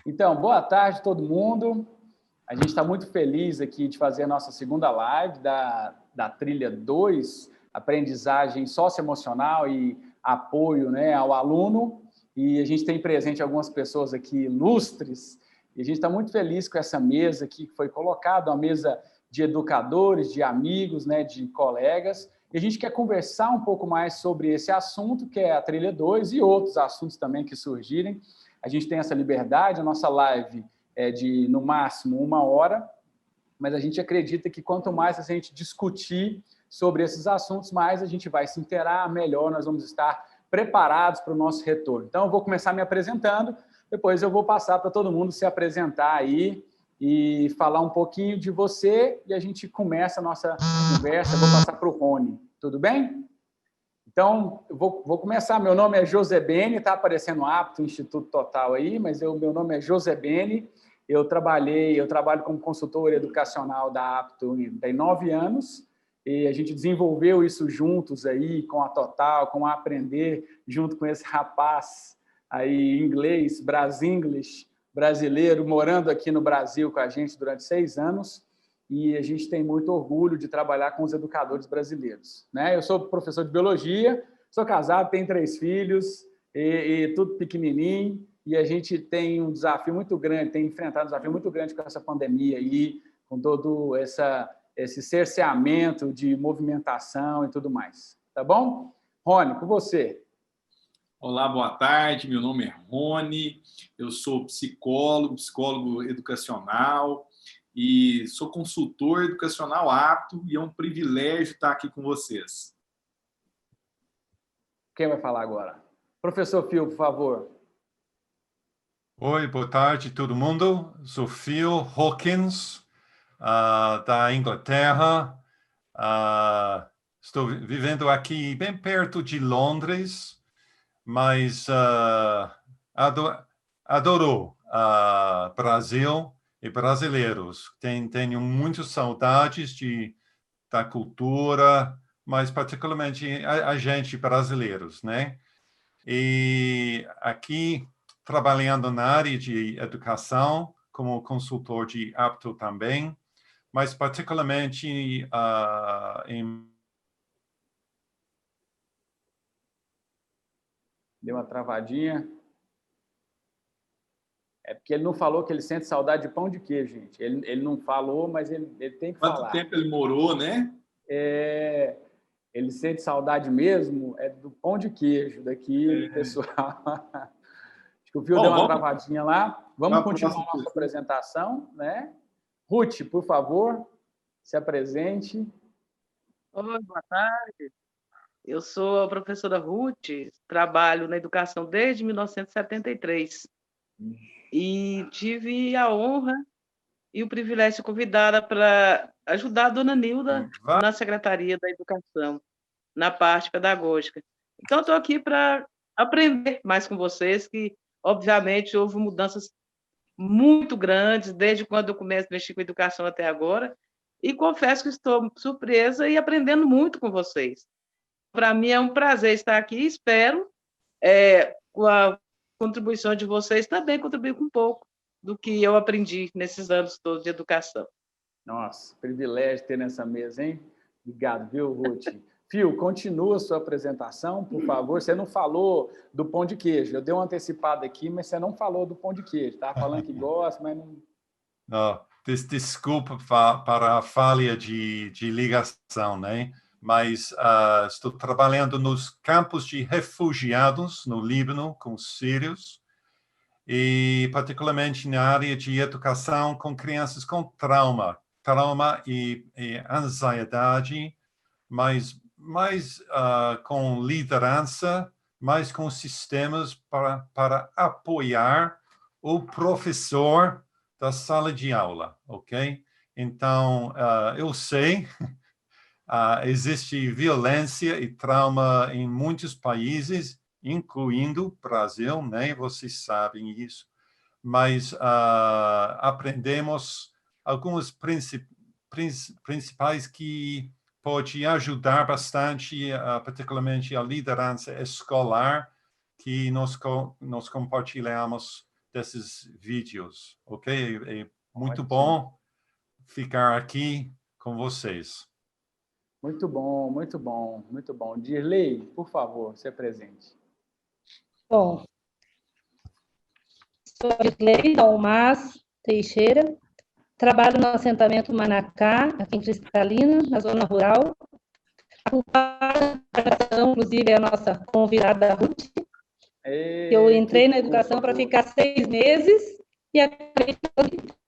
Então, boa tarde todo mundo. A gente está muito feliz aqui de fazer a nossa segunda live da trilha 2, aprendizagem socioemocional e apoio, né, ao aluno. E a gente tem presente algumas pessoas aqui ilustres. E a gente está muito feliz com essa mesa aqui que foi colocada, uma mesa de educadores, de amigos, né, de colegas. E a gente quer conversar um pouco mais sobre esse assunto, que é a trilha 2, e outros assuntos também que surgirem. A gente tem essa liberdade, a nossa live é de, no máximo, 1 hora, mas a gente acredita que quanto mais a gente discutir sobre esses assuntos, mais a gente vai se inteirar, melhor nós vamos estar preparados para o nosso retorno. Então, eu vou começar me apresentando, depois eu vou passar para todo mundo se apresentar aí e falar um pouquinho de você, e a gente começa a nossa conversa. Eu vou passar para o Rony. Tudo bem? Então, eu vou começar. Meu nome é José Beni, está aparecendo apto, Instituto Total aí, mas meu nome é José Beni. Eu trabalho como consultor educacional da Apto tem 9 anos, e a gente desenvolveu isso juntos aí com a Total, com a Aprender, junto com esse rapaz aí inglês, Brasinglish, brasileiro, morando aqui no Brasil com a gente durante 6 anos. E a gente tem muito orgulho de trabalhar com os educadores brasileiros, né? Eu sou professor de biologia, sou casado, tenho 3 filhos, e tudo pequenininho, e a gente tem um desafio muito grande, tem enfrentado um desafio muito grande com essa pandemia aí, com todo esse cerceamento de movimentação e tudo mais. Tá bom? Rony, com você. Olá, boa tarde. Meu nome é Rony, eu sou psicólogo educacional e sou consultor educacional apto, e é um privilégio estar aqui com vocês. Quem vai falar agora? Professor Phil, por favor. Oi, boa tarde todo mundo. Sou Phil Hawkins, da Inglaterra. Estou vivendo aqui bem perto de Londres, mas adoro Brasil e brasileiros. Tenho muitas saudades da cultura, mas particularmente a gente brasileiros, né? E aqui, trabalhando na área de educação, como consultor de apto também, mas particularmente em... Deu uma travadinha. É porque ele não falou que ele sente saudade de pão de queijo, gente. Ele não falou, mas ele tem que falar. Quanto tempo ele morou, né? Ele sente saudade mesmo do pão de queijo daqui, pessoal. Acho que o Phil deu uma travadinha lá. Vamos continuar a nossa apresentação, né? Ruth, por favor, se apresente. Oi, boa tarde. Eu sou a professora Ruth, trabalho na educação desde 1973. E tive a honra e o privilégio de ser convidada para ajudar a dona Nilda na Secretaria da Educação, na parte pedagógica. Então, estou aqui para aprender mais com vocês, que, obviamente, houve mudanças muito grandes desde quando eu começo a mexer com educação até agora, e confesso que estou surpresa e aprendendo muito com vocês. Para mim é um prazer estar aqui e espero, com a contribuição de vocês, também contribuir com um pouco do que eu aprendi nesses anos todos de educação. Nossa, privilégio ter nessa mesa, hein? Obrigado, viu, Ruth? Phil, continua a sua apresentação, por favor. Você não falou do pão de queijo. Eu dei uma antecipada aqui, mas você não falou do pão de queijo. Estava falando que gosta, mas não... Não, desculpa para a falha de ligação, né? Mas estou trabalhando nos campos de refugiados no Líbano com os sírios, e particularmente na área de educação com crianças com trauma e ansiedade, mas mais com liderança, mais com sistemas para apoiar o professor da sala de aula, ok? Então, eu sei, existe violência e trauma em muitos países, incluindo o Brasil, né? Vocês sabem isso. Mas aprendemos alguns principais que pode ajudar bastante, particularmente a liderança escolar, que nós compartilhamos desses vídeos, ok? É muito Ótimo. bom ficar aqui com vocês. Muito bom, muito bom, muito bom. Dirley, por favor, se apresente. Bom, sou a Dirley Dalmas Teixeira, trabalho no assentamento Manacá, aqui em Cristalina, na zona rural. Inclusive, é a nossa convidada Ruth. Eu entrei na educação para ficar 6 meses e acredito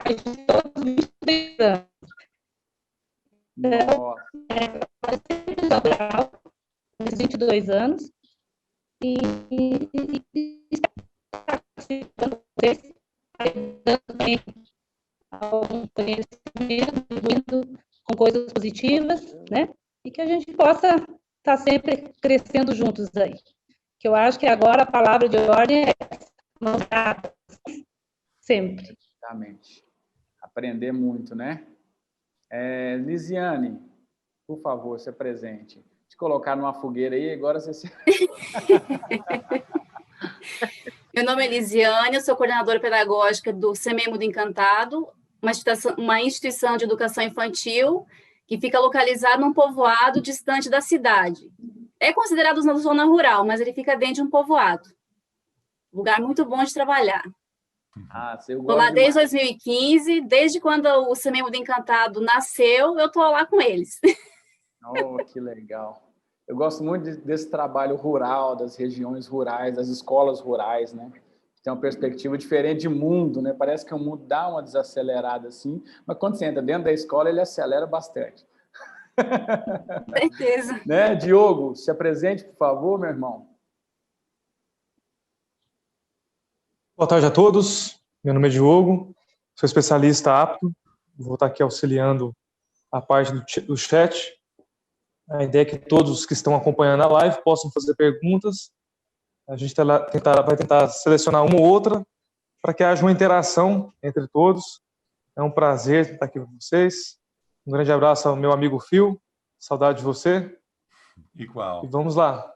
que todos 23 anos. Nossa. 22 anos. E também algum conhecimento, contribuindo com coisas positivas, né? E que a gente possa estar sempre crescendo juntos aí. Que eu acho que agora a palavra de ordem é mãos dadas, sempre. Exatamente. Aprender muito, né? Lisiane, por favor, se apresente. Te colocar numa fogueira aí, agora você se... Meu nome é Lisiane, eu sou coordenadora pedagógica do Semei Mundo Encantado, uma instituição de educação infantil que fica localizado num povoado distante da cidade. É considerado na zona rural, mas ele fica dentro de um povoado. Lugar muito bom de trabalhar. Estou lá desde 2015, desde quando o Semei Mundo Encantado nasceu, eu estou lá com eles. Oh, que legal. Eu gosto muito desse trabalho rural, das regiões rurais, das escolas rurais, né? Tem uma perspectiva diferente de mundo, né? Parece que o mundo dá uma desacelerada assim, mas quando você entra dentro da escola, ele acelera bastante. Com certeza. Né? Diogo, se apresente, por favor, meu irmão. Boa tarde a todos. Meu nome é Diogo, sou especialista apto. Vou estar aqui auxiliando a parte do chat. A ideia é que todos que estão acompanhando a live possam fazer perguntas. A gente vai tentar selecionar uma ou outra para que haja uma interação entre todos. É um prazer estar aqui com vocês. Um grande abraço ao meu amigo Phil. Saudade de você. Igual. E vamos lá.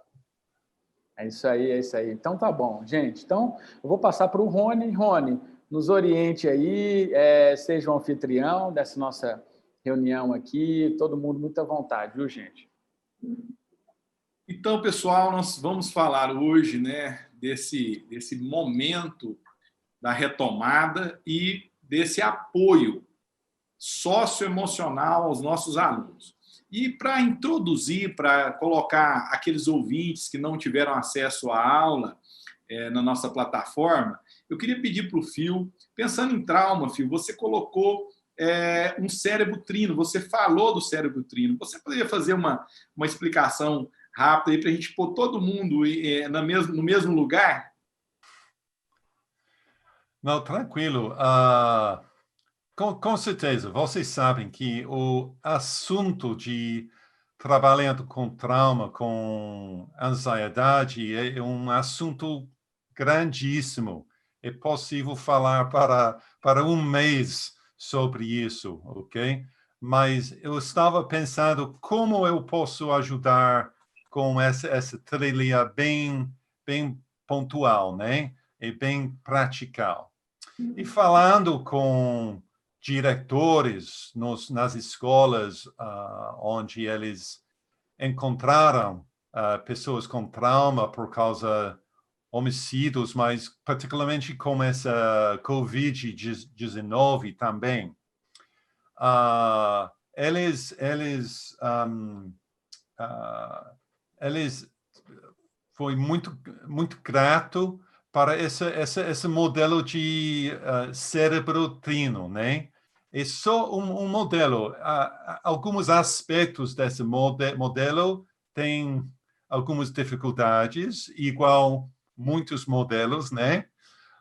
É isso aí, é isso aí. Então tá bom, gente. Então eu vou passar para o Rony. Rony, nos oriente aí, seja um anfitrião dessa nossa reunião aqui, todo mundo muito à vontade, viu, gente? Então, pessoal, nós vamos falar hoje, né, desse momento da retomada e desse apoio socioemocional aos nossos alunos. E para introduzir, para colocar aqueles ouvintes que não tiveram acesso à aula na nossa plataforma, eu queria pedir para o Phil, pensando em trauma, Phil, você colocou um cérebro trino, você falou do cérebro trino. Você poderia fazer uma explicação rápida aí para a gente pôr todo mundo no mesmo lugar? Não, tranquilo. Com certeza, vocês sabem que o assunto de trabalhando com trauma, com ansiedade, é um assunto grandíssimo. É possível falar para um mês sobre isso, ok? Mas eu estava pensando como eu posso ajudar com essa trilha bem pontual, né? E bem pratical. E falando com diretores nas escolas onde eles encontraram pessoas com trauma por causa homicídios, mas particularmente com essa Covid-19 também. Eles foi muito grato para esse modelo de cérebro trino, né? É só um modelo. Alguns aspectos desse modelo têm algumas dificuldades, igual muitos modelos, né?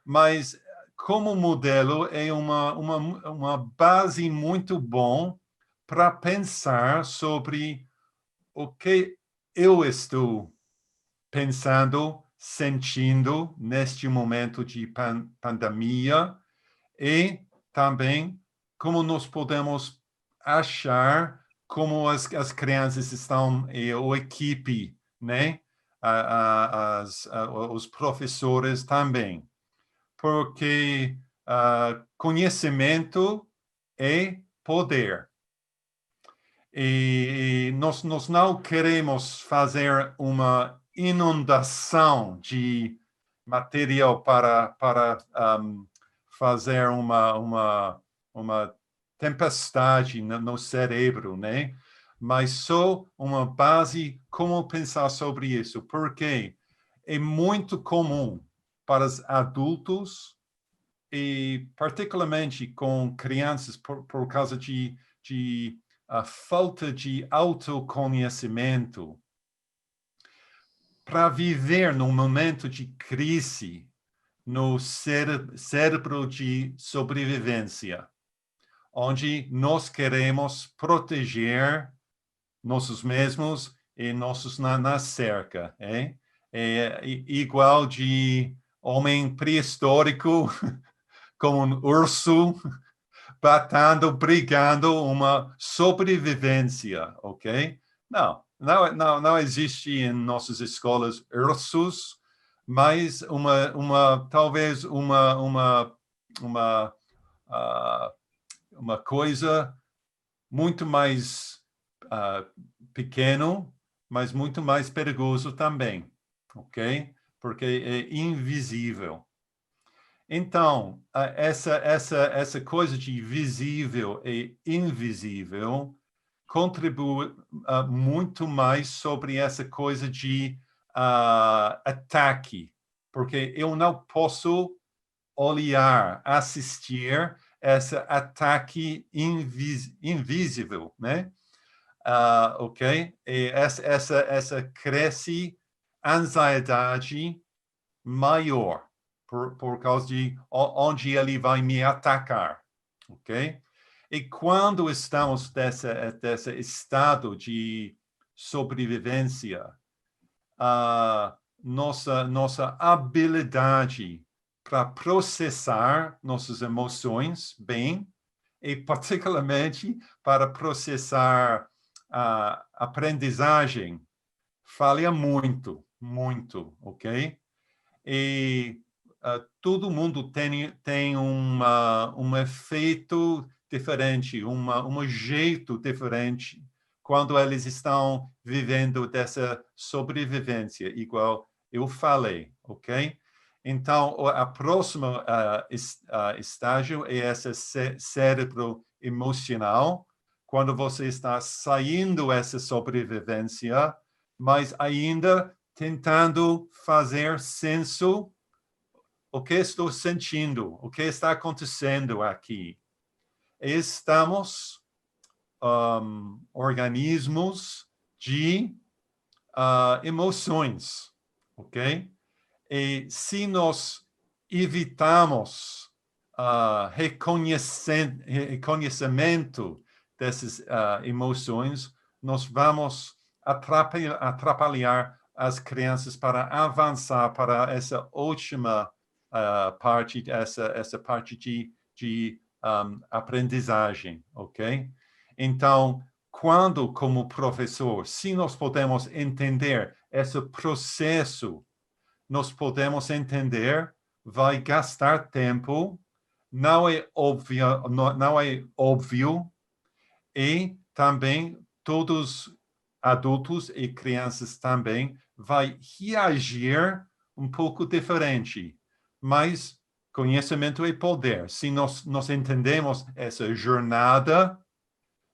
Mas como modelo é uma base muito bom para pensar sobre o que eu estou pensando, sentindo neste momento de pandemia e também como nós podemos achar como as crianças estão e a equipe, né? Os professores também. porque conhecimento é poder. E nós não queremos fazer uma inundação de material para fazer uma tempestade no cérebro, né? Mas só uma base, como pensar sobre isso. Porque é muito comum para os adultos, e particularmente com crianças, por causa de a falta de autoconhecimento, para viver num momento de crise no cérebro de sobrevivência, onde nós queremos proteger nossos mesmos e nossos na cerca. É igual de homem pré-histórico com um urso batendo, brigando, uma sobrevivência, ok? Não existe em nossas escolas ursos, mas talvez uma coisa muito mais pequeno, mas muito mais perigoso também, ok? Porque é invisível. Então, essa coisa de visível e invisível contribui muito mais sobre essa coisa de ataque, porque eu não posso olhar, assistir esse ataque invisível, né? Ok? E essa cresce ansiedade maior por causa de onde ele vai me atacar, ok? E quando estamos desse estado de sobrevivência, nossa habilidade para processar nossas emoções bem, e particularmente para processar a aprendizagem, falha muito, ok? E todo mundo tem um efeito diferente, um jeito diferente quando eles estão vivendo dessa sobrevivência, igual eu falei, ok? Então, a próxima estágio é esse cérebro emocional, quando você está saindo dessa sobrevivência, mas ainda tentando fazer senso. O que estou sentindo? O que está acontecendo aqui? Estamos organismos de emoções, ok? E se nós evitamos reconhecimento dessas emoções, nós vamos atrapalhar as crianças para avançar para essa última parte, essa parte de aprendizagem, ok? Então, quando, como professor, se nós podemos entender esse processo, nós podemos entender, vai gastar tempo, não é óbvio, e também todos adultos e crianças também vai reagir um pouco diferente. Mas conhecimento é poder. Se nós entendemos essa jornada,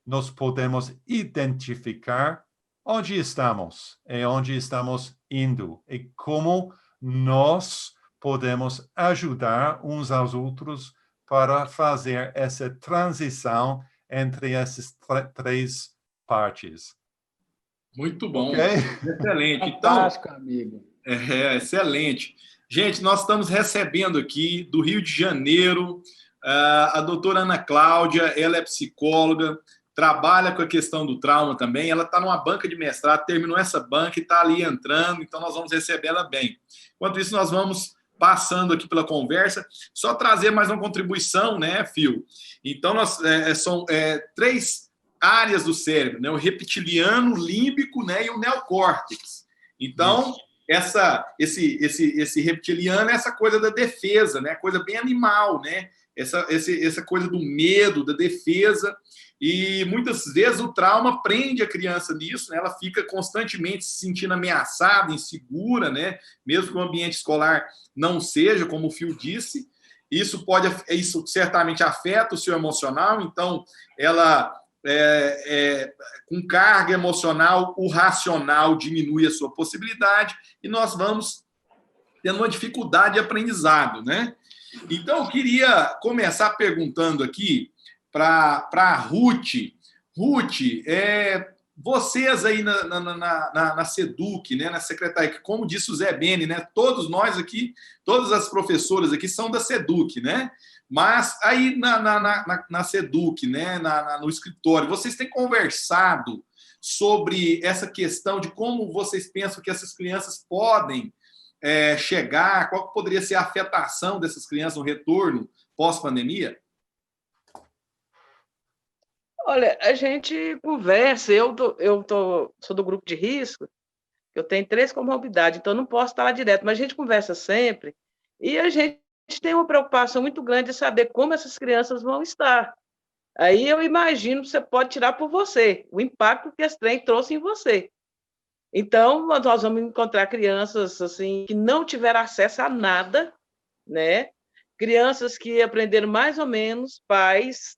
nós podemos identificar onde estamos e onde estamos indo e como nós podemos ajudar uns aos outros para fazer essa transição entre essas três partes. Muito bom. Okay? Excelente. Fantástico, amigo. Excelente. Gente, nós estamos recebendo aqui do Rio de Janeiro a doutora Ana Cláudia, ela é psicóloga, trabalha com a questão do trauma também, ela está numa banca de mestrado, terminou essa banca e está ali entrando, então nós vamos receber ela bem. Enquanto isso, nós vamos passando aqui pela conversa, só trazer mais uma contribuição, né, Phil? Então, são três áreas do cérebro, né? O reptiliano, o límbico, né, e o neocórtex. Então, esse reptiliano é essa coisa da defesa, né? Coisa bem animal, né? Essa coisa do medo, da defesa. E muitas vezes o trauma prende a criança nisso, né? Ela fica constantemente se sentindo ameaçada, insegura, né? Mesmo que o ambiente escolar não seja, como o Phil disse. Isso certamente afeta o seu emocional, então ela com carga emocional, o racional diminui a sua possibilidade e nós vamos tendo uma dificuldade de aprendizado, né? Então, eu queria começar perguntando aqui para a Ruth. Ruth, vocês aí na SEDUC, né, na Secretaria, que, como disse o Zé Beni, né, todos nós aqui, todas as professoras aqui são da SEDUC, né? Mas aí na SEDUC, né, no escritório, vocês têm conversado sobre essa questão de como vocês pensam que essas crianças podem chegar, qual poderia ser a afetação dessas crianças no retorno pós-pandemia? Olha, a gente conversa, sou do grupo de risco, eu tenho 3 comorbidades, então não posso estar lá direto, mas a gente conversa sempre, e a gente tem uma preocupação muito grande de saber como essas crianças vão estar. Aí eu imagino que você pode tirar por você, o impacto que esse trem trouxe em você. Então, nós vamos encontrar crianças assim que não tiveram acesso a nada, né? Crianças que aprenderam mais ou menos, pais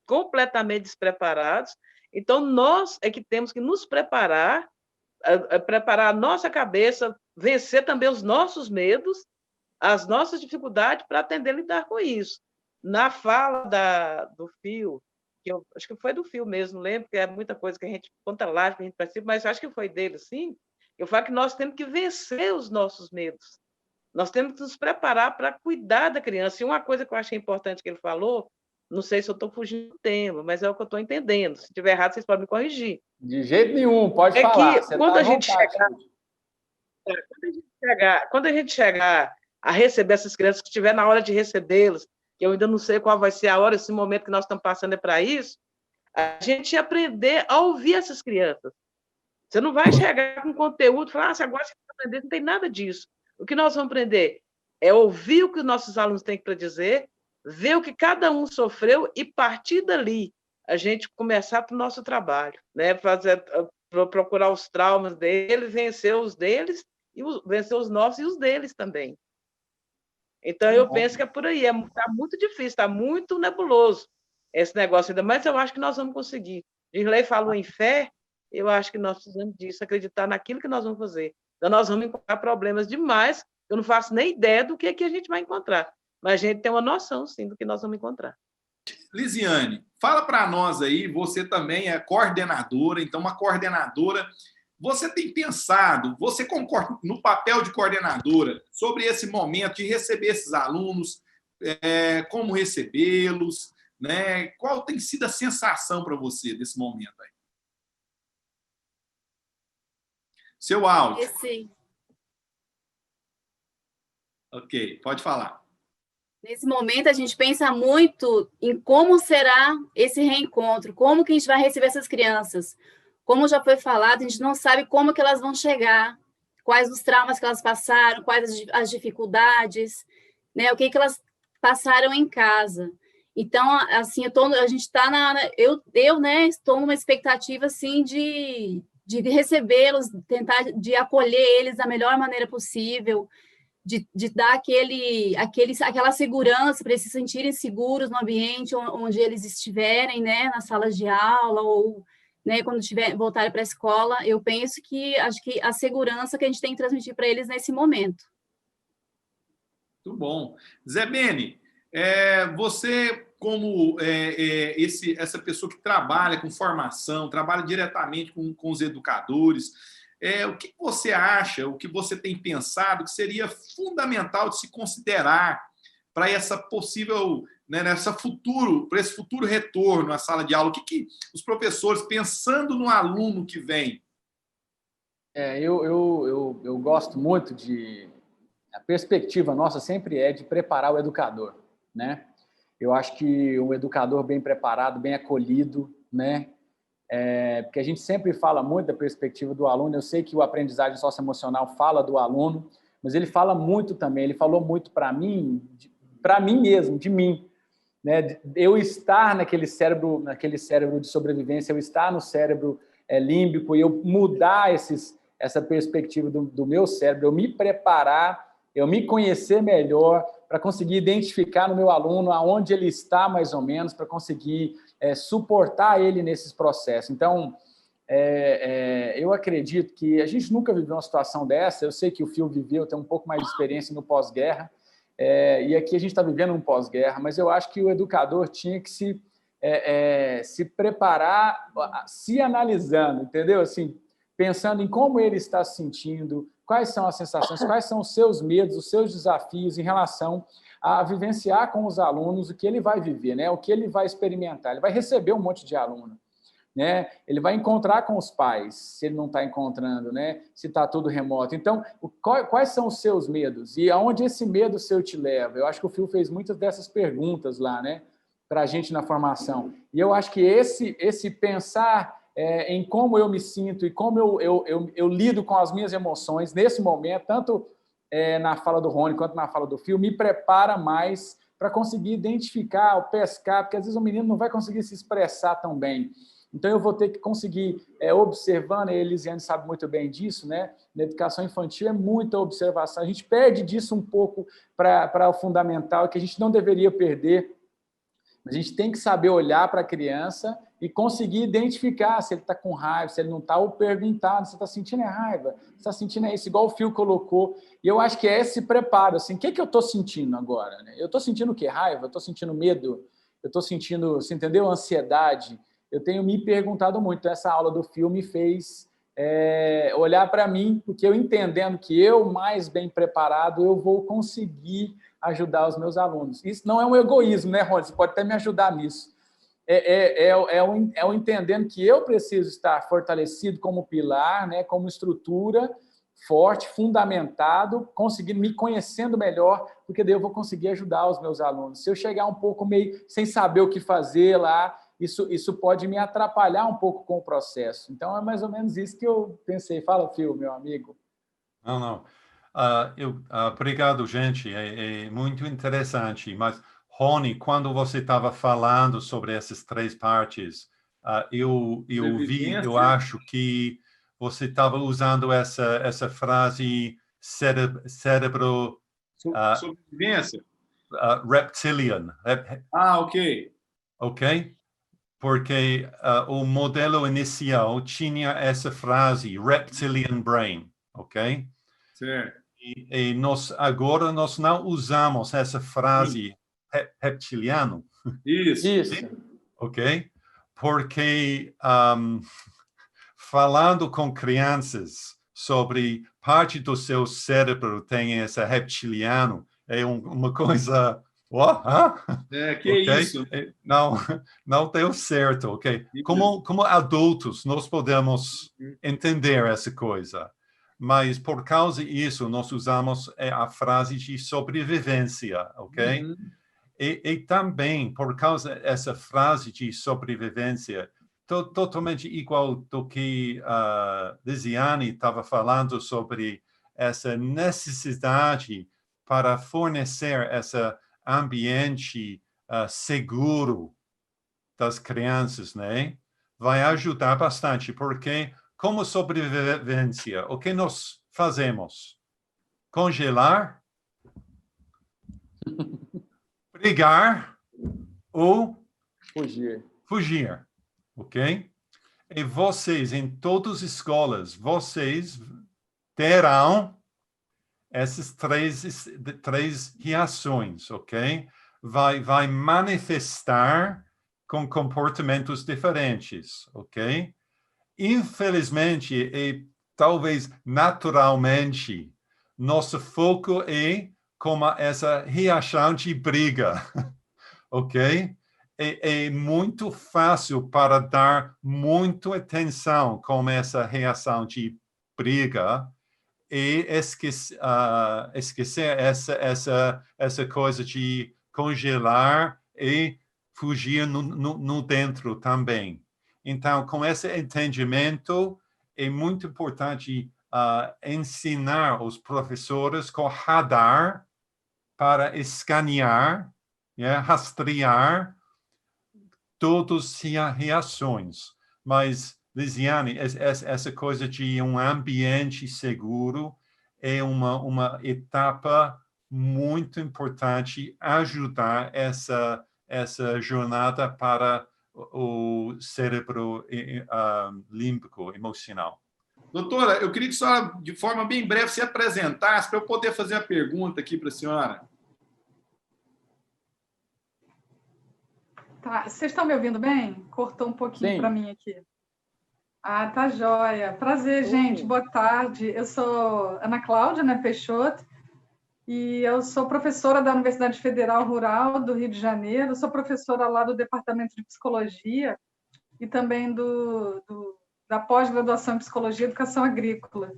completamente despreparados. Então, nós é que temos que nos preparar, preparar a nossa cabeça, vencer também os nossos medos, as nossas dificuldades para atender e lidar com isso. Na fala do Phil, que eu acho que foi do Phil mesmo, lembro que é muita coisa que a gente conta lá, que a gente participa, mas acho que foi dele, sim. Eu falo que nós temos que vencer os nossos medos. Nós temos que nos preparar para cuidar da criança. E uma coisa que eu achei importante que ele falou, não sei se eu estou fugindo do tema, mas é o que eu estou entendendo. Se estiver errado, vocês podem me corrigir. De jeito nenhum, pode falar. Que quando a gente chegar a receber essas crianças, que estiver na hora de recebê-las, que eu ainda não sei qual vai ser a hora, esse momento que nós estamos passando é para isso, a gente aprender a ouvir essas crianças. Você não vai chegar com conteúdo e falar, agora você vai aprender, não tem nada disso. O que nós vamos aprender é ouvir o que os nossos alunos têm para dizer, ver o que cada um sofreu e, partir dali, a gente começar para o nosso trabalho, né? Procurar os traumas deles, vencer os deles, e vencer os nossos e os deles também. Então, eu penso que é por aí. Está muito difícil, está muito nebuloso esse negócio ainda, mas eu acho que nós vamos conseguir. Dirley falou em fé, eu acho que nós precisamos disso, acreditar naquilo que nós vamos fazer. Então, nós vamos encontrar problemas demais, eu não faço nem ideia do que a gente vai encontrar, mas a gente tem uma noção, sim, do que nós vamos encontrar. Lisiane, fala para nós aí, você também é coordenadora, então uma coordenadora, você tem pensado, você concorda no papel de coordenadora sobre esse momento de receber esses alunos, como recebê-los, né? Qual tem sido a sensação para você desse momento aí? Seu áudio. Sim. Ok, pode falar. Nesse momento, a gente pensa muito em como será esse reencontro, como que a gente vai receber essas crianças. Como já foi falado, a gente não sabe como que elas vão chegar, quais os traumas que elas passaram, quais as dificuldades, né? O que elas passaram em casa. Então, assim, a gente está né, estou numa expectativa, assim, de recebê-los, tentar de acolher eles da melhor maneira possível, de dar aquela segurança para eles se sentirem seguros no ambiente onde eles estiverem, né, nas salas de aula ou, né, quando voltarem para a escola. Eu penso acho que a segurança que a gente tem que transmitir para eles nesse momento. Muito bom. Zé Beni, você como essa pessoa que trabalha com formação, trabalha diretamente com os educadores, o que você acha, o que você tem pensado que seria fundamental de se considerar para essa possível, né, para esse futuro retorno à sala de aula? O que os professores, pensando no aluno que vem? Eu gosto muito a perspectiva nossa sempre é de preparar o educador, né? Eu acho que um educador bem preparado, bem acolhido, né? porque a gente sempre fala muito da perspectiva do aluno. Eu sei que o aprendizagem socioemocional fala do aluno, mas ele fala muito também, ele falou muito para mim mesmo, de mim, né? Eu estar naquele cérebro de sobrevivência, eu estar no cérebro límbico e eu mudar essa perspectiva do meu cérebro, eu me preparar, eu me conhecer melhor para conseguir identificar no meu aluno aonde ele está mais ou menos, para conseguir suportar ele nesses processos. Então, eu acredito que a gente nunca viveu uma situação dessa. Eu sei que o Phil viveu, tem um pouco mais de experiência no pós-guerra, e aqui a gente está vivendo um pós-guerra, mas eu acho que o educador tinha que se preparar, se analisando, entendeu? Assim, pensando em como ele está se sentindo, quais são as sensações, quais são os seus medos, os seus desafios em relação a vivenciar com os alunos o que ele vai viver, né? O que ele vai experimentar. Ele vai receber um monte de aluno, né? Ele vai encontrar com os pais, se ele não está encontrando, né? Se está tudo remoto. Então, quais são os seus medos? E aonde esse medo seu te leva? Eu acho que o Phil fez muitas dessas perguntas lá, né? Para a gente na formação. E eu acho que esse pensar em como eu me sinto e como eu lido com as minhas emoções nesse momento, tanto na fala do Rony quanto na fala do Phil, me prepara mais para conseguir identificar, pescar, porque às vezes o menino não vai conseguir se expressar tão bem. Então, eu vou ter que conseguir, observando, a Elisiane sabe muito bem disso, né? Na educação infantil é muita observação. A gente perde disso um pouco para o fundamental, que a gente não deveria perder. A gente tem que saber olhar para a criança e conseguir identificar se ele está com raiva, se ele não está, ou perguntar, você está sentindo raiva, você está sentindo isso, igual o Phil colocou. E eu acho que é esse preparo, assim, o que eu estou sentindo agora? Né? Eu estou sentindo o quê? Raiva? Eu estou sentindo medo? Eu estou sentindo, você entendeu? Ansiedade? Eu tenho me perguntado muito. Essa aula do Phil me fez olhar para mim, porque eu entendendo que eu, mais bem preparado, eu vou conseguir ajudar os meus alunos. Isso não é um egoísmo, né, Rony? Você pode até me ajudar nisso. O entendendo que eu preciso estar fortalecido como pilar, né, como estrutura forte, fundamentado, conseguindo, me conhecendo melhor, porque daí eu vou conseguir ajudar os meus alunos. Se eu chegar um pouco meio sem saber o que fazer lá, isso pode me atrapalhar um pouco com o processo. Então, é mais ou menos isso que eu pensei. Fala, Phil, meu amigo. Não. Obrigado, gente. É muito interessante. Mas, Rony, quando você estava falando sobre essas três partes, eu acho que você estava usando essa frase cérebro... sobrevivência? Reptilian. Ok. Ok? Porque o modelo inicial tinha essa frase, reptilian brain, ok? Certo. E agora nós não usamos essa frase reptiliano. Isso. Ok? Porque falando com crianças sobre parte do seu cérebro tem esse reptiliano, é uma coisa... What? Okay? Isso? Não deu certo, ok? Como adultos, nós podemos entender essa coisa, mas por causa disso, nós usamos a frase de sobrevivência, ok? Uhum. E também, por causa dessa frase de sobrevivência, totalmente igual do que a Lisiane estava falando sobre essa necessidade para fornecer essa ambiente seguro das crianças, né? Vai ajudar bastante, porque como sobrevivência, o que nós fazemos? Congelar, brigar ou fugir, ok? E vocês, em todas as escolas, vocês terão essas três reações, ok? Vai manifestar com comportamentos diferentes, ok? Infelizmente, e talvez naturalmente, nosso foco é como essa reação de briga, ok? É muito fácil para dar muita atenção com essa reação de briga, e esquecer essa coisa de congelar e fugir no dentro também. Então, com esse entendimento, é muito importante ensinar os professores com radar para escanear, rastrear todas as reações. Mas, Lisiane, essa coisa de um ambiente seguro é uma etapa muito importante ajudar essa jornada para o cérebro límbico, emocional. Doutora, eu queria que a senhora, de forma bem breve, se apresentasse para eu poder fazer a pergunta aqui para a senhora. Tá, vocês estão me ouvindo bem? Cortou um pouquinho para mim aqui. Ah, tá joia. Prazer, gente. Boa tarde. Eu sou Ana Cláudia, né, Peixoto, e eu sou professora da Universidade Federal Rural do Rio de Janeiro. Eu sou professora lá do Departamento de Psicologia e também da pós-graduação em Psicologia e Educação Agrícola.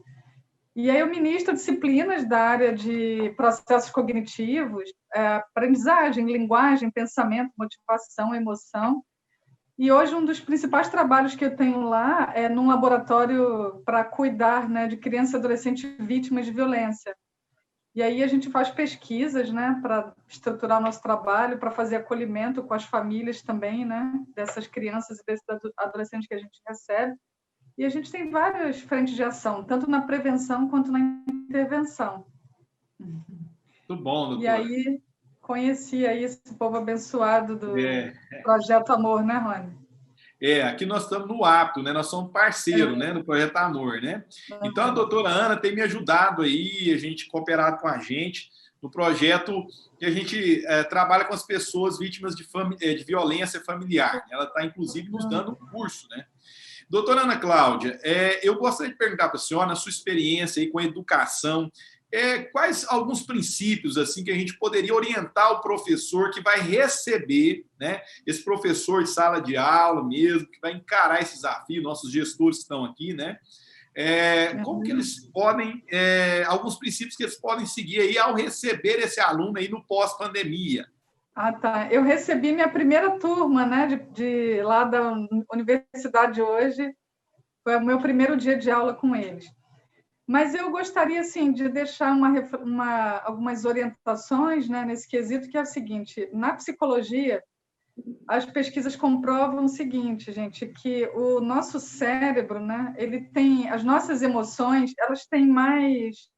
E aí eu ministro disciplinas da área de processos cognitivos, aprendizagem, linguagem, pensamento, motivação, emoção. E hoje um dos principais trabalhos que eu tenho lá é num laboratório para cuidar, né, de crianças e adolescentes vítimas de violência. E aí a gente faz pesquisas, né, para estruturar o nosso trabalho, para fazer acolhimento com as famílias também, né, dessas crianças e desses adolescentes que a gente recebe. E a gente tem várias frentes de ação, tanto na prevenção quanto na intervenção. Muito bom, doutora. E aí conheci aí esse povo abençoado do Projeto Amor, né, Rony? Aqui nós estamos no Apto, né? Nós somos parceiro, né, do Projeto Amor, né? Então a doutora Ana tem me ajudado aí, a gente cooperado com a gente no projeto que a gente trabalha com as pessoas vítimas de violência familiar. Ela está, inclusive, nos dando um curso, né? Doutora Ana Cláudia, eu gostaria de perguntar para a senhora, na sua experiência aí com a educação, quais alguns princípios assim que a gente poderia orientar o professor que vai receber, né, esse professor de sala de aula mesmo, que vai encarar esse desafio, nossos gestores que estão aqui, né? Como que eles podem, alguns princípios que eles podem seguir aí ao receber esse aluno aí no pós-pandemia? Ah, tá. Eu recebi minha primeira turma, né, de lá da universidade hoje. Foi o meu primeiro dia de aula com eles. Mas eu gostaria, assim, de deixar algumas orientações, né, nesse quesito, que é o seguinte: na psicologia, as pesquisas comprovam o seguinte, gente, que o nosso cérebro, né, ele tem, as nossas emoções, elas têm mais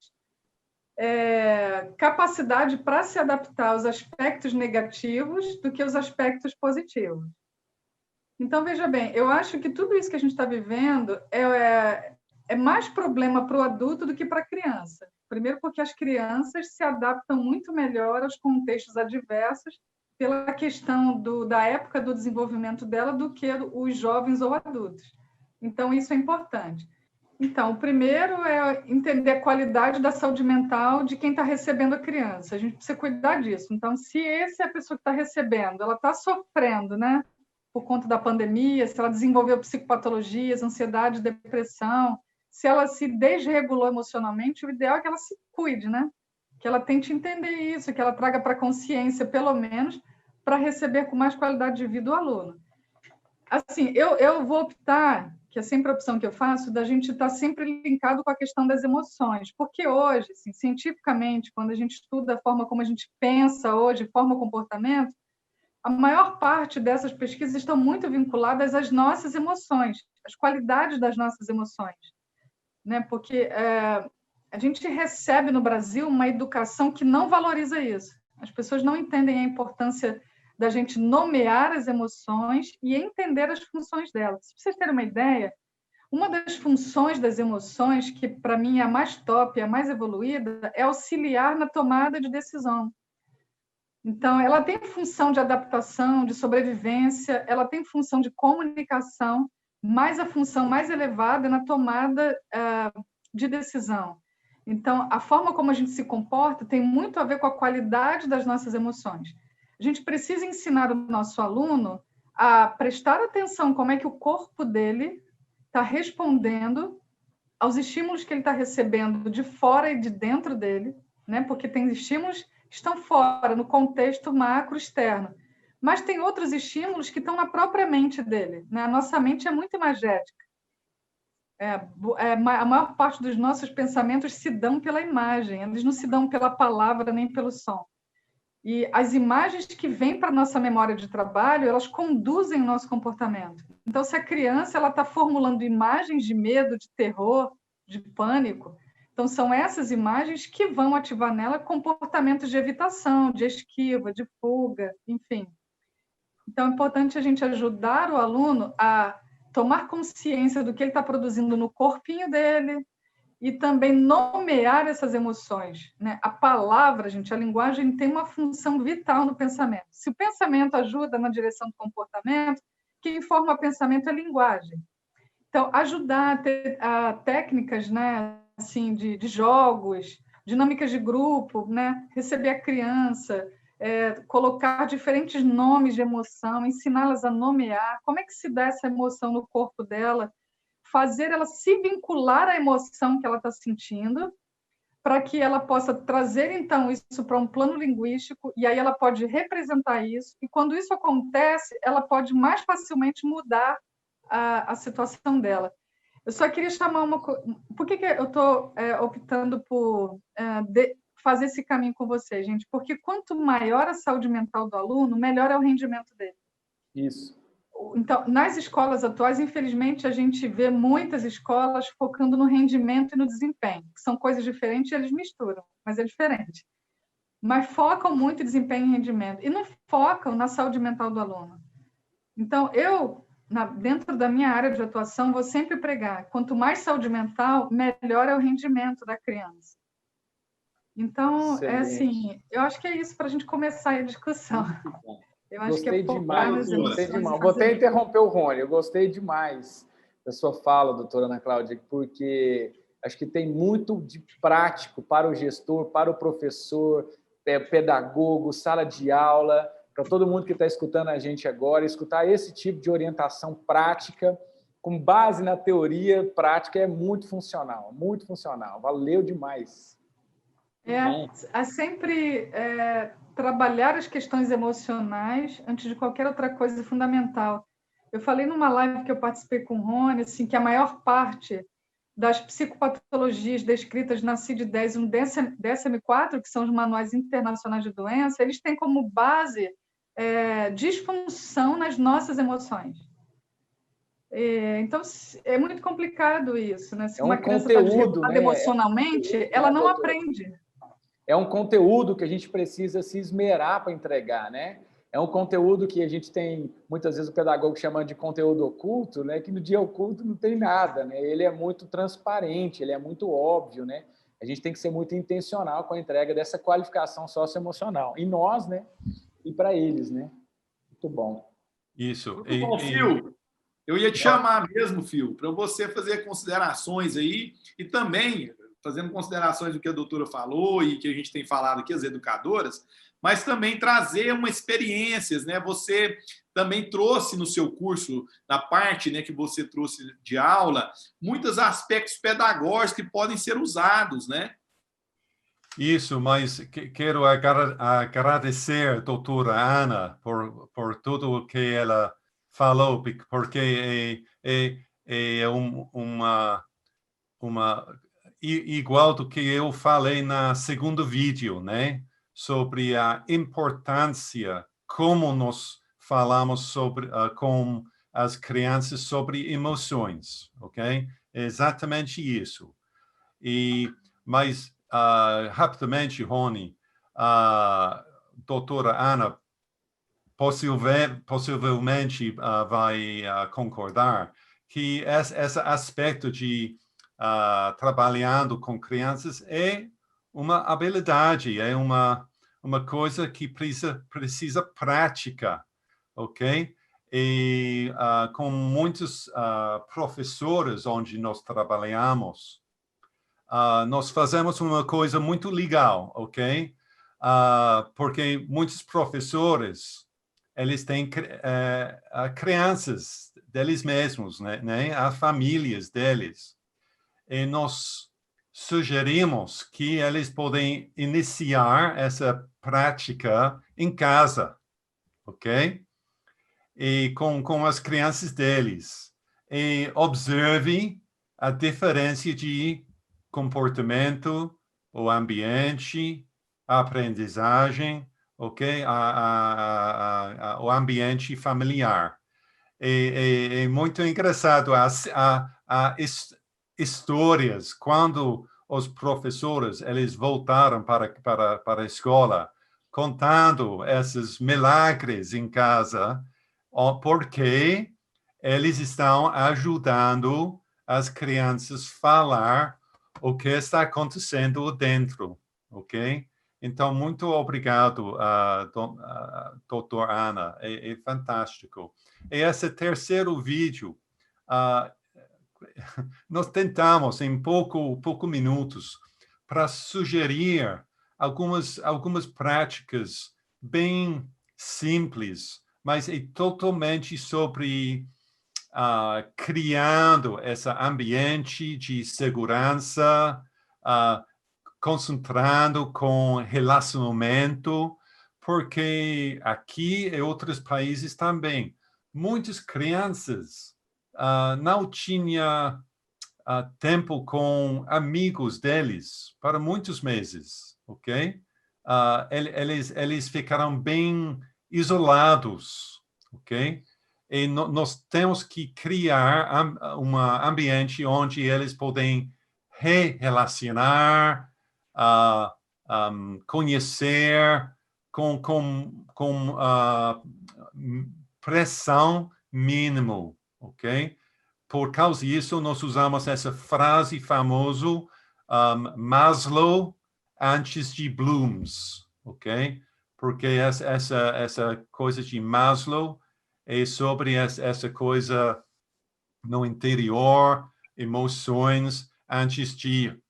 capacidade para se adaptar aos aspectos negativos do que os aspectos positivos. Então, veja bem, eu acho que tudo isso que a gente está vivendo é mais problema para o adulto do que para a criança. Primeiro porque as crianças se adaptam muito melhor aos contextos adversos pela questão da época do desenvolvimento dela do que os jovens ou adultos. Então, isso é importante. Então, o primeiro é entender a qualidade da saúde mental de quem está recebendo a criança. A gente precisa cuidar disso. Então, se essa é a pessoa que está recebendo, ela está sofrendo, né, por conta da pandemia, se ela desenvolveu psicopatologias, ansiedade, depressão, se ela se desregulou emocionalmente, o ideal é que ela se cuide, né? Que ela tente entender isso, que ela traga para a consciência, pelo menos, para receber com mais qualidade de vida o aluno. Assim, eu vou optar, que é sempre a opção que eu faço, da gente estar sempre linkado com a questão das emoções, porque hoje, assim, cientificamente, quando a gente estuda a forma como a gente pensa hoje, forma o comportamento, a maior parte dessas pesquisas estão muito vinculadas às nossas emoções, às qualidades das nossas emoções, né? Porque a gente recebe no Brasil uma educação que não valoriza isso. As pessoas não entendem a importância da gente nomear as emoções e entender as funções delas. Para vocês terem uma ideia, uma das funções das emoções, que para mim é a mais top, a mais evoluída, é auxiliar na tomada de decisão. Então, ela tem função de adaptação, de sobrevivência, ela tem função de comunicação, mas a função mais elevada é na tomada de decisão. Então, a forma como a gente se comporta tem muito a ver com a qualidade das nossas emoções. A gente precisa ensinar o nosso aluno a prestar atenção como é que o corpo dele está respondendo aos estímulos que ele está recebendo de fora e de dentro dele, né? Porque tem estímulos que estão fora, no contexto macro externo, mas tem outros estímulos que estão na própria mente dele, né? A nossa mente é muito imagética. A maior parte dos nossos pensamentos se dão pela imagem, eles não se dão pela palavra nem pelo som. E as imagens que vêm para a nossa memória de trabalho, elas conduzem o nosso comportamento. Então, se a criança está formulando imagens de medo, de terror, de pânico, então são essas imagens que vão ativar nela comportamentos de evitação, de esquiva, de fuga, enfim. Então, é importante a gente ajudar o aluno a tomar consciência do que ele está produzindo no corpinho dele e também nomear essas emoções, né? A palavra, gente, a linguagem tem uma função vital no pensamento. Se o pensamento ajuda na direção do comportamento, quem forma o pensamento é a linguagem. Então, ajudar a técnicas, né, assim, de jogos, dinâmicas de grupo, né? Receber a criança, colocar diferentes nomes de emoção, ensiná-las a nomear, como é que se dá essa emoção no corpo dela, fazer ela se vincular à emoção que ela está sentindo, para que ela possa trazer, então, isso para um plano linguístico, e aí ela pode representar isso, e quando isso acontece, ela pode mais facilmente mudar a situação dela. Eu só queria chamar uma coisa... Por que eu estou optando por fazer esse caminho com você, gente? Porque quanto maior a saúde mental do aluno, melhor é o rendimento dele. Isso. Então, nas escolas atuais, infelizmente, a gente vê muitas escolas focando no rendimento e no desempenho, que são coisas diferentes e eles misturam, mas é diferente. Mas focam muito em desempenho e rendimento, e não focam na saúde mental do aluno. Então, dentro da minha área de atuação, vou sempre pregar, quanto mais saúde mental, melhor é o rendimento da criança. Então, assim, eu acho que é isso para a gente começar a discussão. Eu acho Gostei que é demais, gostei demais. Vou até interromper o Rony, eu gostei demais da sua fala, doutora Ana Cláudia, porque acho que tem muito de prático para o gestor, para o professor, pedagogo, sala de aula, para todo mundo que está escutando a gente agora, escutar esse tipo de orientação prática, com base na teoria prática, é muito funcional, valeu demais. Sempre trabalhar as questões emocionais antes de qualquer outra coisa é fundamental. Eu falei numa live que eu participei com o Rony, assim, que a maior parte das psicopatologias descritas na CID-10 e no DSM-4, que são os manuais internacionais de doença, eles têm como base disfunção nas nossas emoções. Então, é muito complicado isso, né? Se uma criança está desregulada emocionalmente, ela não aprende. É um conteúdo que a gente precisa se esmerar para entregar, né? É um conteúdo que a gente tem, muitas vezes o pedagogo chama de conteúdo oculto, né? Que no dia oculto não tem nada, né? Ele é muito transparente, ele é muito óbvio, né? A gente tem que ser muito intencional com a entrega dessa qualificação socioemocional. E nós, né? E para eles, né? Muito bom. Isso. Muito bom, Phil. Eu ia te chamar mesmo, Phil, para você fazer considerações aí e também, fazendo considerações do que a doutora falou e que a gente tem falado aqui, as educadoras, mas também trazer umas experiências, né? Você também trouxe no seu curso, na parte, né, que você trouxe de aula, muitos aspectos pedagógicos que podem ser usados, né? Isso, mas quero agradecer a doutora Ana por tudo o que ela falou, porque é uma igual do que eu falei na segundo vídeo, né? Sobre a importância, como nós falamos sobre, com as crianças sobre emoções, ok? É exatamente isso. Mas, rapidamente, Rony, a doutora Ana possivelmente vai concordar que esse aspecto de trabalhando com crianças é uma habilidade, é uma coisa que precisa prática, ok? E com muitos professores onde nós trabalhamos, nós fazemos uma coisa muito legal, ok? Porque muitos professores, eles têm crianças deles mesmos, né? As famílias deles. E nós sugerimos que eles podem iniciar essa prática em casa, ok? E com as crianças deles. E observe a diferença de comportamento, o ambiente, a aprendizagem, ok? O ambiente familiar. É muito engraçado as histórias quando os professores eles voltaram para a escola contando esses milagres em casa, porque eles estão ajudando as crianças a falar o que está acontecendo dentro, ok? Então, muito obrigado, doutor Ana, é fantástico. E esse terceiro vídeo, nós tentamos em pouco minutos para sugerir algumas práticas bem simples, mas é totalmente sobre criando esse ambiente de segurança, concentrando com relacionamento, porque aqui e outros países também, muitas crianças não tinham tempo com amigos deles para muitos meses, ok? Eles ficaram bem isolados, ok? E nós temos que criar um ambiente onde eles podem relacionar, conhecer com pressão mínima, ok? Por causa disso, nós usamos essa frase famosa, Maslow antes de Bloom's, ok? Porque essa coisa de Maslow é sobre essa coisa no interior, emoções, antes de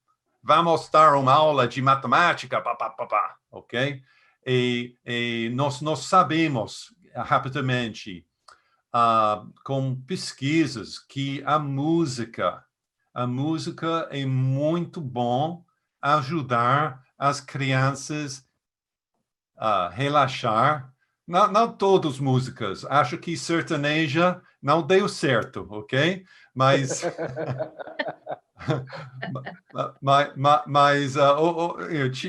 vamos dar uma aula de matemática, ok? E nós sabemos rapidamente, com pesquisas, que a música é muito bom ajudar as crianças a relaxar. Não todas as músicas. Acho que sertaneja não deu certo, ok? Mas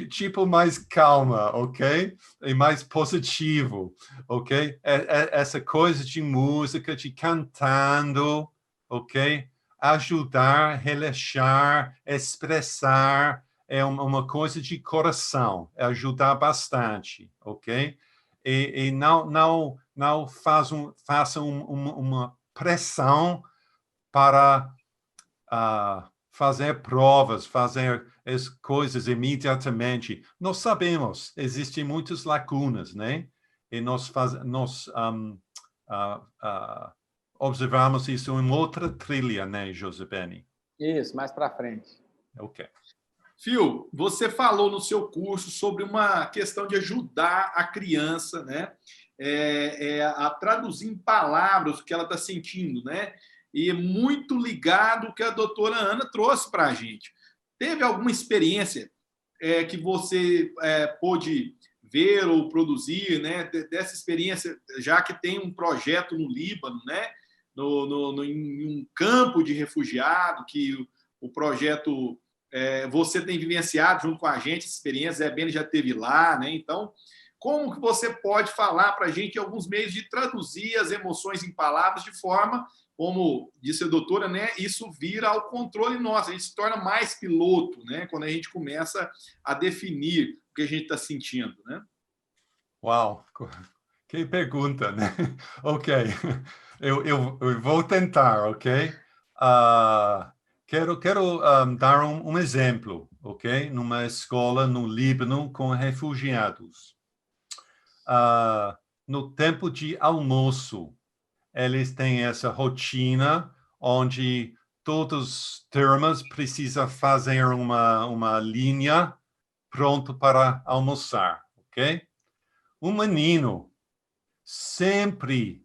tipo mais calma, ok? E mais positivo, ok? Essa coisa de música, de cantando, ok? Ajudar, relaxar, expressar, é uma coisa de coração, ajudar bastante, ok? E não façam uma pressão para fazer provas, fazer as coisas imediatamente. Nós sabemos, existem muitas lacunas, né? E nós observamos isso em outra trilha, né, Josebene? Isso, mais para frente. Ok. Phil, você falou no seu curso sobre uma questão de ajudar a criança, né, a traduzir em palavras o que ela está sentindo, né? E é muito ligado ao que a doutora Ana trouxe para a gente. Teve alguma experiência que você pôde ver ou produzir, né, dessa experiência, já que tem um projeto no Líbano, né, em um campo de refugiado, que o projeto você tem vivenciado junto com a gente, essa experiência, a Beni já esteve lá, né? Então, como que você pode falar para a gente alguns meios de traduzir as emoções em palavras de forma, como disse a doutora, né, isso vira ao controle nosso, a gente se torna mais piloto, né, quando a gente começa a definir o que a gente está sentindo, né? Uau, que pergunta, né? Ok, eu vou tentar, ok? Quero dar um exemplo, ok? Numa escola no Líbano com refugiados. No tempo de almoço, eles têm essa rotina onde todas as turmas precisam fazer uma linha pronto para almoçar, ok? Um menino sempre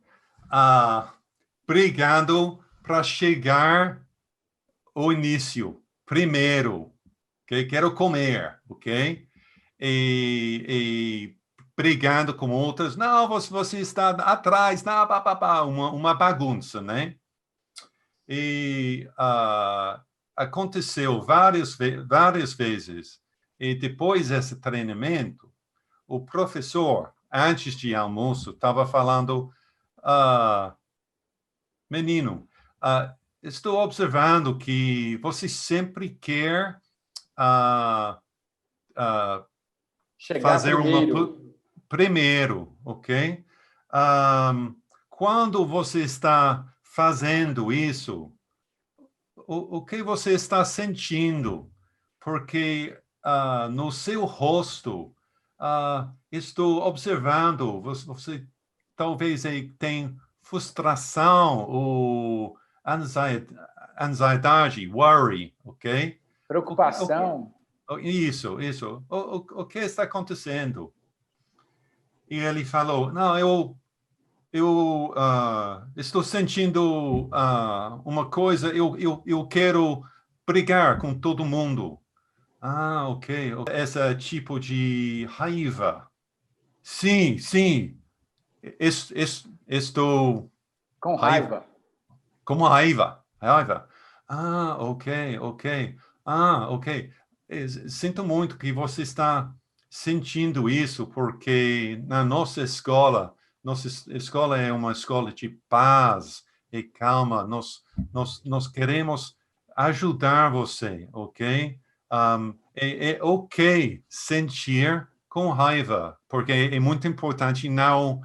brigando para chegar ao início, primeiro, ok? Quero comer, ok? E brigando com outras. Não, você está atrás, não, uma bagunça, né? E aconteceu várias vezes. E depois desse treinamento, o professor, antes de almoço, estava falando, menino, estou observando que você sempre quer Chegar fazer primeiro. primeiro, ok? Quando você está fazendo isso, o que você está sentindo? Porque no seu rosto, estou observando, você talvez tenha frustração ou ansiedade, worry, ok? Preocupação. Isso. O que está acontecendo? E ele falou, não, eu estou sentindo uma coisa, eu quero brigar com todo mundo. Ok. Esse tipo de raiva. Sim. Estou... Com raiva. Como raiva. Ok. Ok. Sinto muito que você está sentindo isso, porque na nossa escola é uma escola de paz e calma. Nós queremos ajudar você, ok? É ok sentir com raiva, porque é muito importante não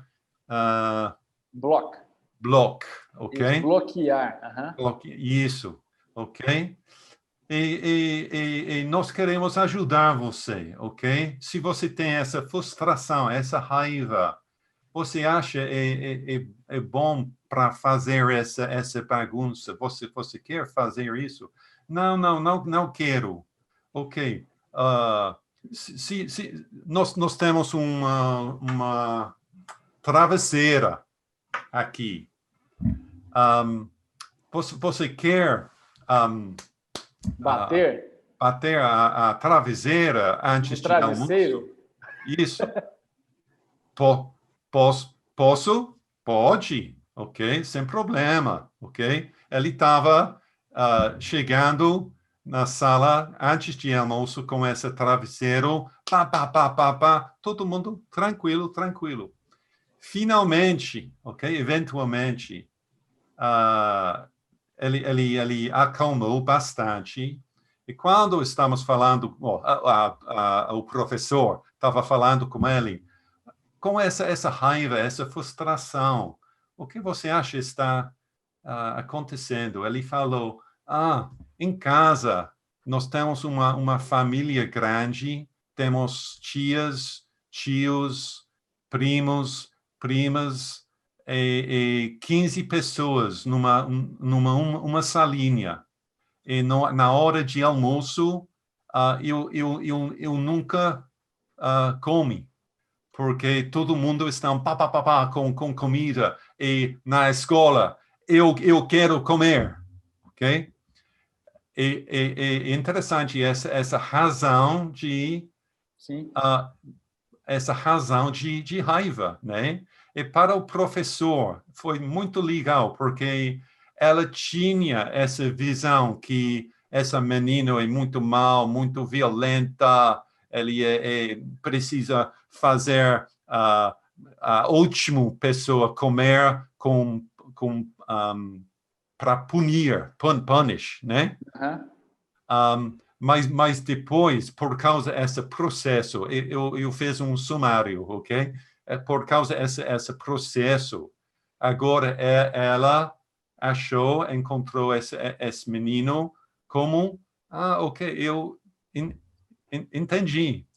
block, ok? Isso, bloquear. Isso, ok? E nós queremos ajudar você, ok? Se você tem essa frustração, essa raiva, você acha é bom para fazer essa bagunça? Você quer fazer isso? Não quero. Ok. Nós temos uma travesseira aqui. Você quer bater a travesseira antes de travesseiro? Isso. Posso? Pode. Ok? Sem problema. Ok? Ele estava chegando na sala antes de almoço com esse travesseiro. Todo mundo tranquilo. Finalmente, ok? Eventualmente, ele acalmou bastante. E quando estamos falando, o professor estava falando com ele, com essa raiva, essa frustração, o que você acha está acontecendo? Ele falou, em casa nós temos uma família grande, temos tias, tios, primos, primas, e 15 pessoas numa salinha. E na hora de almoço, eu nunca come, porque todo mundo está com comida. E na escola, eu quero comer, ok? É interessante essa razão de... Sim. Essa razão de raiva, né? E para o professor foi muito legal, porque ela tinha essa visão que essa menina é muito mal, muito violenta, ele precisa fazer a última pessoa comer para punish, né? Mas depois, por causa desse processo, eu fiz um sumário, ok? Por causa desse processo, agora ela encontrou esse menino como, ok, eu entendi.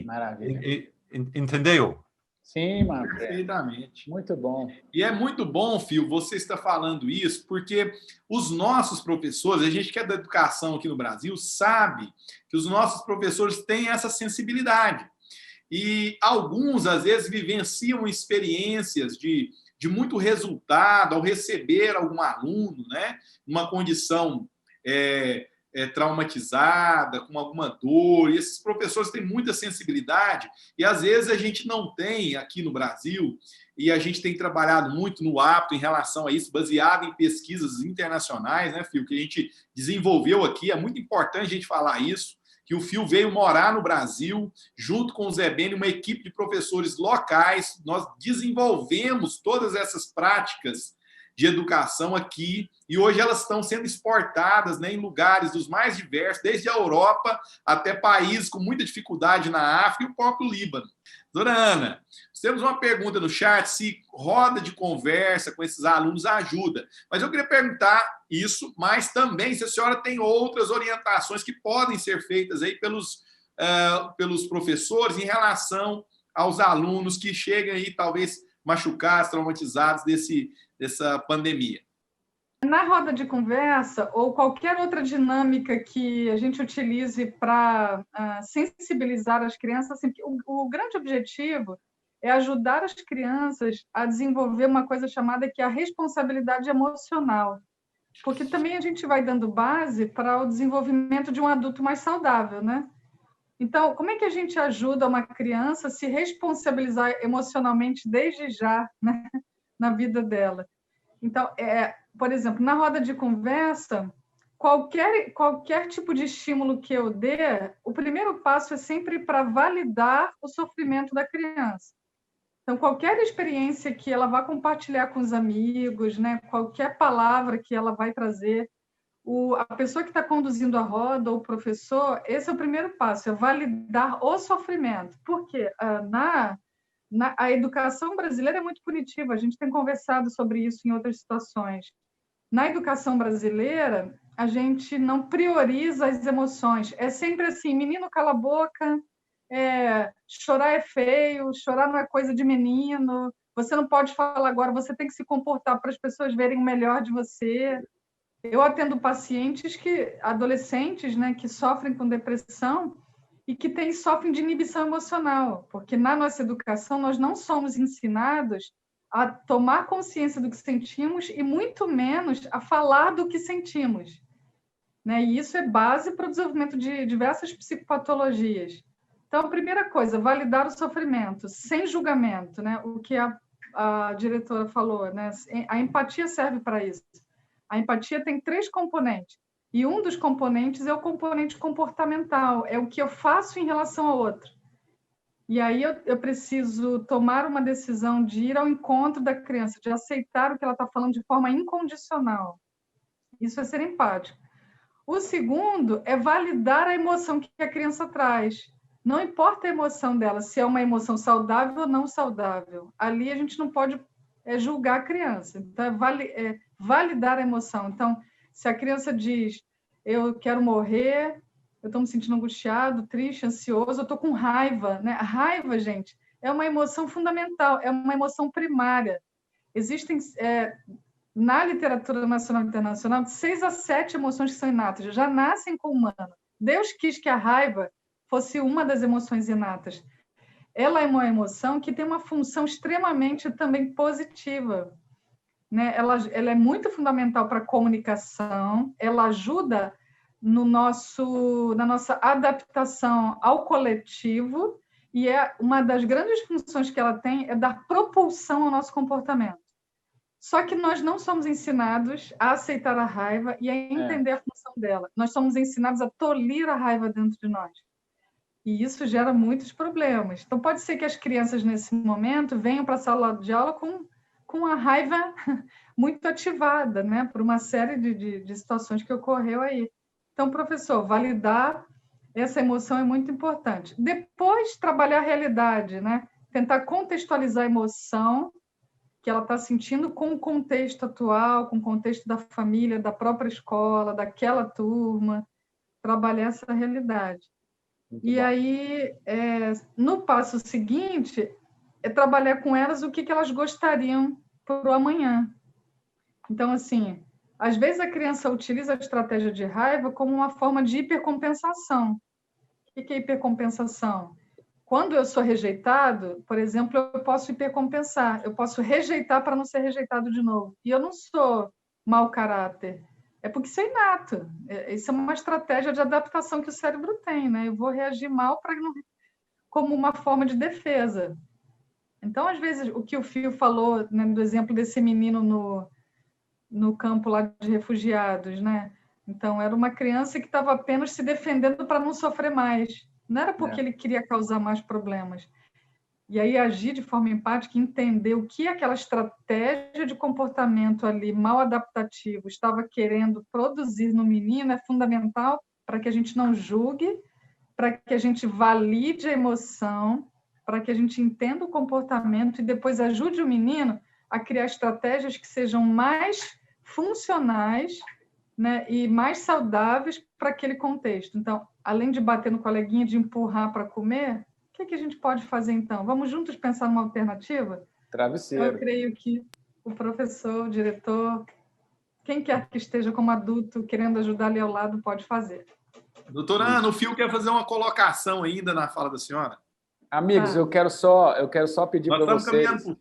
Maravilha. Entendeu? Sim, Marcos. Perfeitamente. Muito bom. E é muito bom, Fio, você está falando isso, porque os nossos professores, a gente que é da educação aqui no Brasil, sabe que os nossos professores têm essa sensibilidade. E alguns, às vezes, vivenciam experiências de muito resultado ao receber algum aluno, né? Uma condição traumatizada, com alguma dor, e esses professores têm muita sensibilidade, e às vezes a gente não tem aqui no Brasil, e a gente tem trabalhado muito no apto em relação a isso, baseado em pesquisas internacionais, né, Fio, que a gente desenvolveu aqui, é muito importante a gente falar isso, que o Fio veio morar no Brasil, junto com o Zé Beni, uma equipe de professores locais, nós desenvolvemos todas essas práticas de educação aqui, e hoje elas estão sendo exportadas, né, em lugares dos mais diversos, desde a Europa até países com muita dificuldade na África e o próprio Líbano. Dona Ana, nós temos uma pergunta no chat, se roda de conversa com esses alunos ajuda. Mas eu queria perguntar isso, mas também se a senhora tem outras orientações que podem ser feitas aí pelos professores em relação aos alunos que chegam aí, talvez, machucados, traumatizados dessa pandemia. Na roda de conversa ou qualquer outra dinâmica que a gente utilize para sensibilizar as crianças, assim, o grande objetivo é ajudar as crianças a desenvolver uma coisa chamada que é a responsabilidade emocional, porque também a gente vai dando base para o desenvolvimento de um adulto mais saudável, né? Então, como é que a gente ajuda uma criança a se responsabilizar emocionalmente desde já, né, na vida dela? Então, por exemplo, na roda de conversa, qualquer tipo de estímulo que eu dê, o primeiro passo é sempre para validar o sofrimento da criança. Então, qualquer experiência que ela vá compartilhar com os amigos, né, qualquer palavra que ela vai trazer, a pessoa que está conduzindo a roda, ou o professor, esse é o primeiro passo, é validar o sofrimento. Porque a educação brasileira é muito punitiva, a gente tem conversado sobre isso em outras situações. Na educação brasileira, a gente não prioriza as emoções. É sempre assim, menino cala a boca, chorar é feio, chorar não é coisa de menino, você não pode falar agora, você tem que se comportar para as pessoas verem o melhor de você. Eu atendo pacientes adolescentes, né, que sofrem com depressão e que sofrem de inibição emocional, porque na nossa educação nós não somos ensinados a tomar consciência do que sentimos e muito menos a falar do que sentimos, né? E isso é base para o desenvolvimento de diversas psicopatologias. Então, a primeira coisa, validar o sofrimento, sem julgamento, né? O que a diretora falou, né? A empatia serve para isso. A empatia tem 3 componentes, e um dos componentes é o componente comportamental, é o que eu faço em relação ao outro. E aí eu preciso tomar uma decisão de ir ao encontro da criança, de aceitar o que ela está falando de forma incondicional. Isso é ser empático. O segundo é validar a emoção que a criança traz. Não importa a emoção dela, se é uma emoção saudável ou não saudável. Ali a gente não pode julgar a criança. Então, validar a emoção. Então, se a criança diz, eu quero morrer, eu estou me sentindo angustiado, triste, ansioso, eu estou com raiva, né? A raiva, gente, é uma emoção fundamental, é uma emoção primária. Existem, na literatura nacional e internacional, 6 a 7 emoções que são inatas, já nascem com o humano. Deus quis que a raiva fosse uma das emoções inatas. Ela é uma emoção que tem uma função extremamente também positiva, né? Ela é muito fundamental para a comunicação, ela ajuda na nossa adaptação ao coletivo, e uma das grandes funções que ela tem é dar propulsão ao nosso comportamento. Só que nós não somos ensinados a aceitar a raiva e a entender a função dela. Nós somos ensinados a tolir a raiva dentro de nós. E isso gera muitos problemas. Então, pode ser que as crianças, nesse momento, venham para a sala de aula com a raiva muito ativada, né? Por uma série de situações que ocorreu aí. Então, professor, validar essa emoção é muito importante. Depois, trabalhar a realidade, né? Tentar contextualizar a emoção que ela está sentindo com o contexto atual, com o contexto da família, da própria escola, daquela turma, trabalhar essa realidade. E aí, no passo seguinte, é trabalhar com elas o que elas gostariam para o amanhã. Então, assim, às vezes a criança utiliza a estratégia de raiva como uma forma de hipercompensação. O que é hipercompensação? Quando eu sou rejeitado, por exemplo, eu posso hipercompensar, eu posso rejeitar para não ser rejeitado de novo. E eu não sou mau caráter, é porque isso é inato. Isso é uma estratégia de adaptação que o cérebro tem, né? Eu vou reagir mal como uma forma de defesa. Então, às vezes, o que o Fio falou, né, do exemplo desse menino no campo lá de refugiados, né? Então, era uma criança que estava apenas se defendendo para não sofrer mais. Não era porque ele queria causar mais problemas. E aí, agir de forma empática, entender o que aquela estratégia de comportamento ali, mal adaptativo, estava querendo produzir no menino, é fundamental para que a gente não julgue, para que a gente valide a emoção, para que a gente entenda o comportamento e depois ajude o menino a criar estratégias que sejam mais funcionais, né, e mais saudáveis para aquele contexto. Então, além de bater no coleguinha, de empurrar para comer, o que a gente pode fazer, então? Vamos juntos pensar numa alternativa? Travesseiro. Eu creio que o professor, o diretor, quem quer que esteja como adulto querendo ajudar ali ao lado, pode fazer. Doutora Ana, o Fio quer fazer uma colocação ainda na fala da senhora. Amigos, eu quero só pedir para vocês... Nós estamos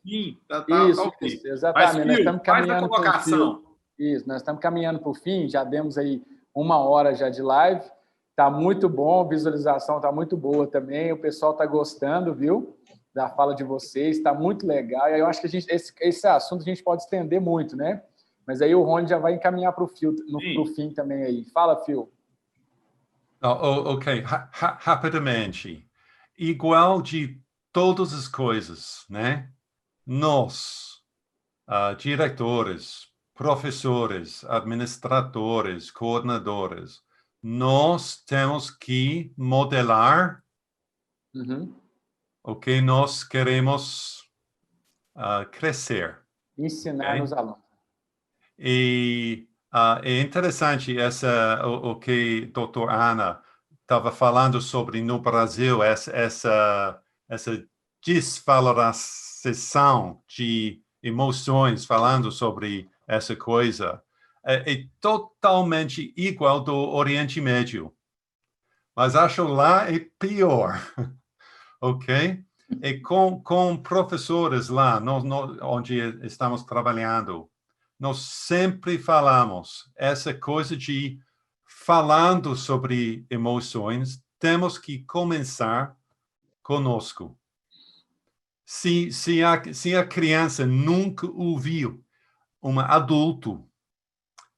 caminhando para o fim. Isso, exatamente. Mas, nós estamos caminhando para o fim. Isso, nós estamos caminhando para o fim, já demos aí 1 hora já de live. Está muito bom, a visualização está muito boa também, o pessoal está gostando, viu? Da fala de vocês, está muito legal. E eu acho que esse assunto a gente pode estender muito, né? Mas aí o Rony já vai encaminhar para o fim também aí. Fala, Fio. Ok, rapidamente. Igual de todas as coisas, né? Nós, diretores, professores, administradores, coordenadores, nós temos que modelar o que nós queremos crescer. Ensinar os alunos. E é interessante o que a doutora Ana estava falando sobre no Brasil, essa desvalorização de emoções, falando sobre essa coisa. É totalmente igual do Oriente Médio. Mas acho lá é pior. Ok? E com professores lá, onde estamos trabalhando, nós sempre falamos essa coisa de falando sobre emoções, temos que começar conosco. Se a criança nunca ouviu um adulto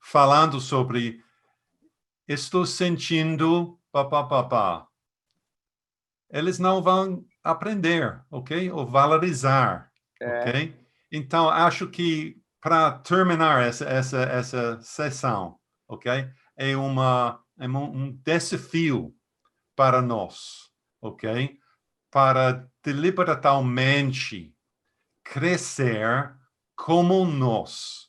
falando sobre estou sentindo papapá, eles não vão aprender, ok? Ou valorizar, ok? Então, acho que para terminar essa sessão, ok? É um desafio para nós, ok? Para deliberadamente crescer como nós,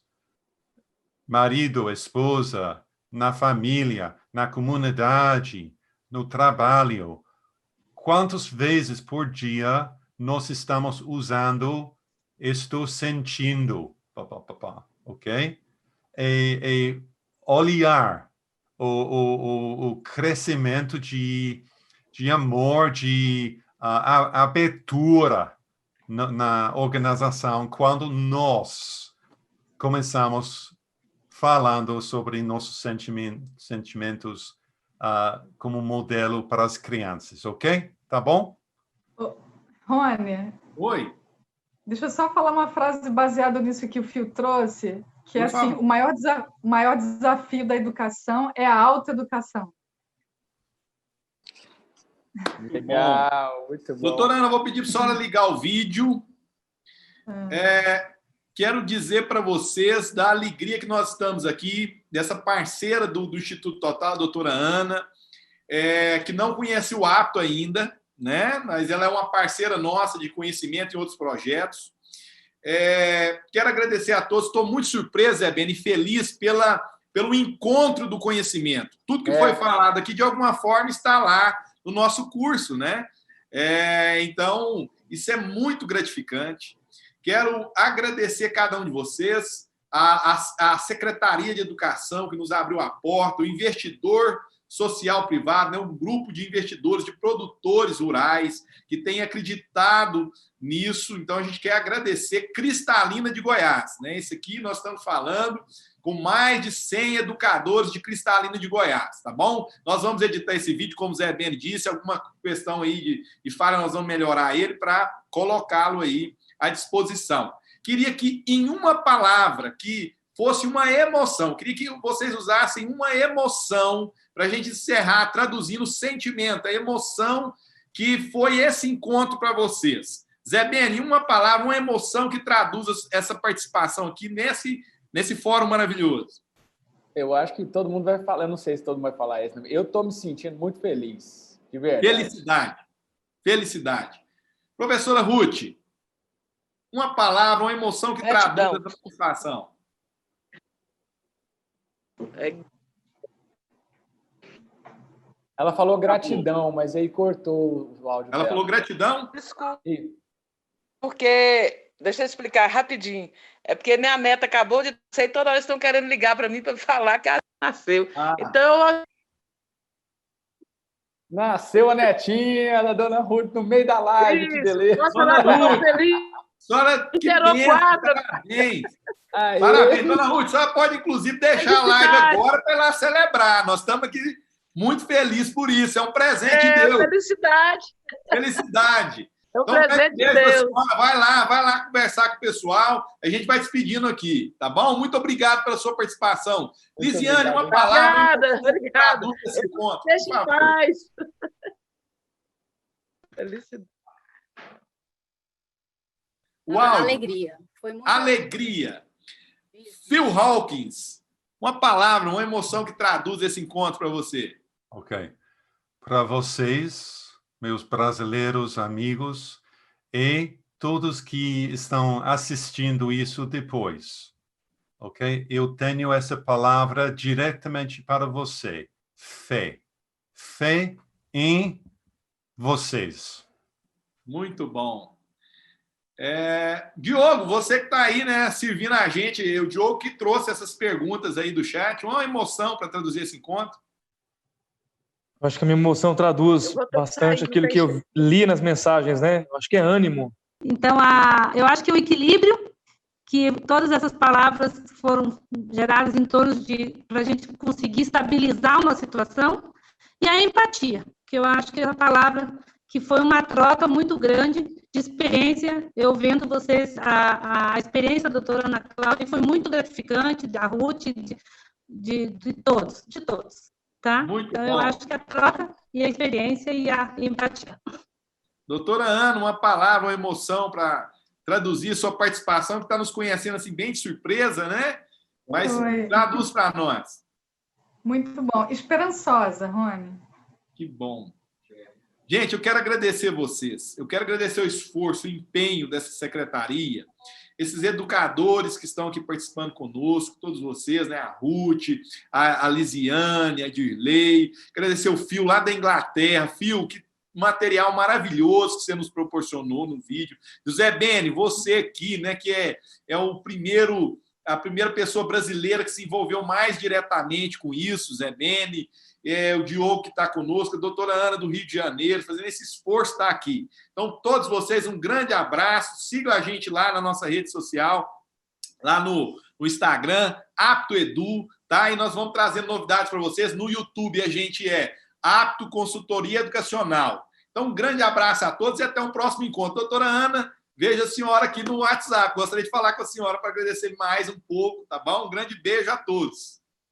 marido, esposa, na família, na comunidade, no trabalho. Quantas vezes por dia nós estamos usando estou sentindo, ok? E olhar o crescimento de amor, de abertura na organização quando nós começamos falando sobre nossos sentimentos como modelo para as crianças, ok? Tá bom? Rony. Oi. Deixa eu só falar uma frase baseada nisso que o Fio trouxe, que é assim, o maior desafio da educação é a autoeducação. Legal, muito bom. Doutora Ana, vou pedir para a senhora ligar o vídeo. Quero dizer para vocês da alegria que nós estamos aqui, dessa parceira do Instituto Total, a doutora Ana, que não conhece o Apto ainda, né? Mas ela é uma parceira nossa de conhecimento em outros projetos. Quero agradecer a todos. Estou muito surpreso, Zé Beni, e feliz pelo encontro do conhecimento. Tudo que foi falado aqui, de alguma forma, está lá no nosso curso, né? Então, isso é muito gratificante. Quero agradecer cada um de vocês, a Secretaria de Educação, que nos abriu a porta, o investidor social privado, né? Um grupo de investidores, de produtores rurais que tem acreditado nisso. Então, a gente quer agradecer Cristalina de Goiás, né? Esse aqui nós estamos falando com mais de 100 educadores de Cristalina de Goiás, tá bom? Nós vamos editar esse vídeo, como o Zé Beni disse, alguma questão aí de falha, nós vamos melhorar ele para colocá-lo aí à disposição. Queria que, em uma palavra, que fosse uma emoção, queria que vocês usassem uma emoção para a gente encerrar, traduzindo o sentimento, a emoção que foi esse encontro para vocês. Zé Beni, uma palavra, uma emoção que traduza essa participação aqui nesse fórum maravilhoso. Eu acho que todo mundo vai falar, eu não sei se todo mundo vai falar isso, eu estou me sentindo muito feliz, de verdade. Felicidade. Felicidade. Professora Ruth, uma palavra, uma emoção que traduz essa participação. Ela falou gratidão, mas aí cortou o áudio Ela dela. falou gratidão? Desculpa. Porque, deixa eu explicar rapidinho. É porque minha neta acabou de nascer e toda hora estão querendo ligar para mim para falar que ela nasceu. Então, nasceu a netinha da Dona Ruth no meio da live, que beleza. Nossa, ela ficou feliz. Senhora, que Gerou benção, 4. parabéns. Aí. Parabéns, Dona Ruth. A senhora pode, inclusive, deixar a live agora para ela celebrar. Nós estamos aqui muito felizes por isso. É um presente de Deus. Felicidade. Felicidade. É um presente de Deus. Vai lá conversar com o pessoal. A gente vai despedindo aqui, tá bom? Muito obrigado pela sua participação. Muito Lisiane, obrigado. uma palavra. Obrigada. Deixa em paz. Felicidade. Uau. Alegria. Foi muito Alegria. Phil Hawkins, uma palavra, uma emoção que traduz esse encontro para você. Ok. Para vocês, meus brasileiros amigos, e todos que estão assistindo isso depois, ok? Eu tenho essa palavra diretamente para você. Fé. Fé em vocês. Muito bom. Diogo, você que está aí, né, servindo a gente, o Diogo que trouxe essas perguntas aí do chat, uma emoção para traduzir esse encontro. Eu acho que a minha emoção traduz bastante aquilo que eu li nas mensagens, né? Eu acho que é ânimo. Então, eu acho que o equilíbrio, que todas essas palavras foram geradas em torno de, para a gente conseguir estabilizar uma situação, e a empatia, que eu acho que é uma palavra que foi uma troca muito grande de experiência. Eu vendo vocês, a experiência da doutora Ana Cláudia foi muito gratificante, da Ruth, de todos. Tá? Muito então, bom. eu acho que a troca e a experiência e a empatia. Doutora Ana, uma palavra, uma emoção para traduzir sua participação, que está nos conhecendo assim bem de surpresa, né? Mas traduz para nós. Muito bom. Esperançosa, Rony. Que bom. Gente, eu quero agradecer vocês. Eu quero agradecer o esforço, o empenho dessa secretaria, esses educadores que estão aqui participando conosco, todos vocês, né? A Ruth, a Lisiane, a Dirley. Agradecer o Phil lá da Inglaterra. Phil, que material maravilhoso que você nos proporcionou no vídeo. Zé Beni, você aqui, né? Que é a primeira pessoa brasileira que se envolveu mais diretamente com isso, Zé Beni. O Diogo que está conosco, a doutora Ana do Rio de Janeiro, fazendo esse esforço está aqui. Então, todos vocês, um grande abraço. Sigam a gente lá na nossa rede social, lá no Instagram, Apto Edu, tá? E nós vamos trazer novidades para vocês. No YouTube, a gente é Apto Consultoria Educacional. Então, um grande abraço a todos e até um próximo encontro. Doutora Ana, veja a senhora aqui no WhatsApp. Gostaria de falar com a senhora para agradecer mais um pouco, tá bom? Um grande beijo a todos.